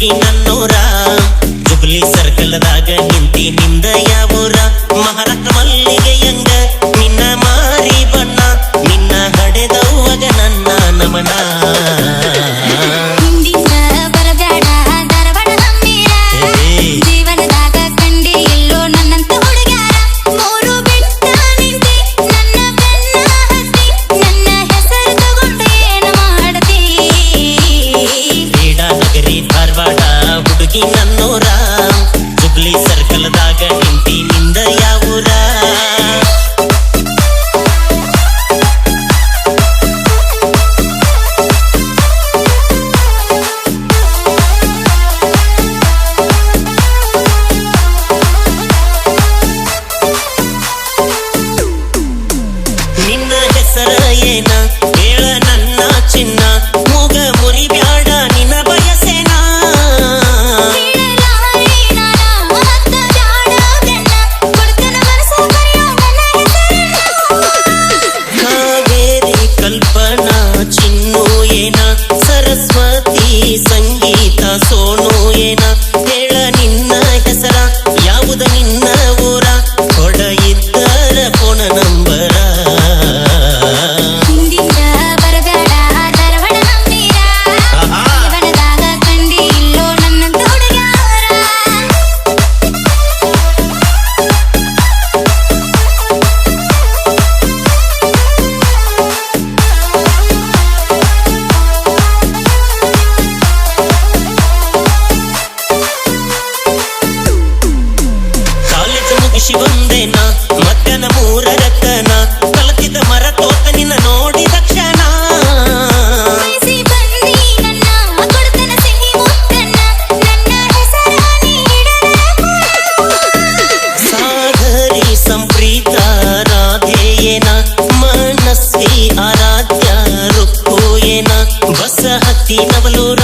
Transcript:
ಹುಡುಗಿ ನನ್ನೂರ ಜುಬ್ಲಿ ಸರ್ಕಲ್ದಾಗ ನಿಂತಿ ನಿಂದ ಯಾವೂರ ಮಹಾರಾಷ್ಟ್ರ ಮಲ್ಲಿಗೆಯಂಗ ನಿನ್ನ ಮಾರಿ ಬಣ್ಣ ನಿನ್ನ ಹಡೆದವ್ವಗ ನನ್ನ ನಮನ ನನ್ನೂರ ಜುಬ್ಲಿ ಸರ್ಕಲ್ದಾಗ ನಿಂತಿ ನಿಂದ ಯಾವೂರ ನಿನ್ನ ಹೆಸರ ಏನ ಹೇಳ ನನ್ನ ಚಿನ್ನ ಮೂಗ ಮುರಿ ಬ್ಯಾಡ ನಿನ್ನ ಬಯಸೇನ ಕಲ್ಪನಾ ಚಿನ್ನು ಏನ ಸರಸ್ವತಿ ಸಂಗೀತ ಸೋನು ಏನ ಹೇಳ ನಿನ್ನ ಹೆಸರ ಯಾವುದು ನಿನ್ನ ಊರ ಕೊಡ ಇದ್ದರ ಫೋನ ನಂಬರ ಬಂದೇನ ಮಧ್ಯಾಹ್ನ 3 ಕಲತಿದ್ದ ಮರ ತೋತ ನಿನ್ನ ನೋಡಿ ತಕ್ಷಣ ಸಾಗರಿ ಸಂಪ್ರೀತ ರಾಧೇಯೇನ ಮನಸ್ಸಿ ಆರಾಧ್ಯ ರುಕ್ಕು ಏನ ಬಸ ಹತ್ತಿ ನವಲೂರ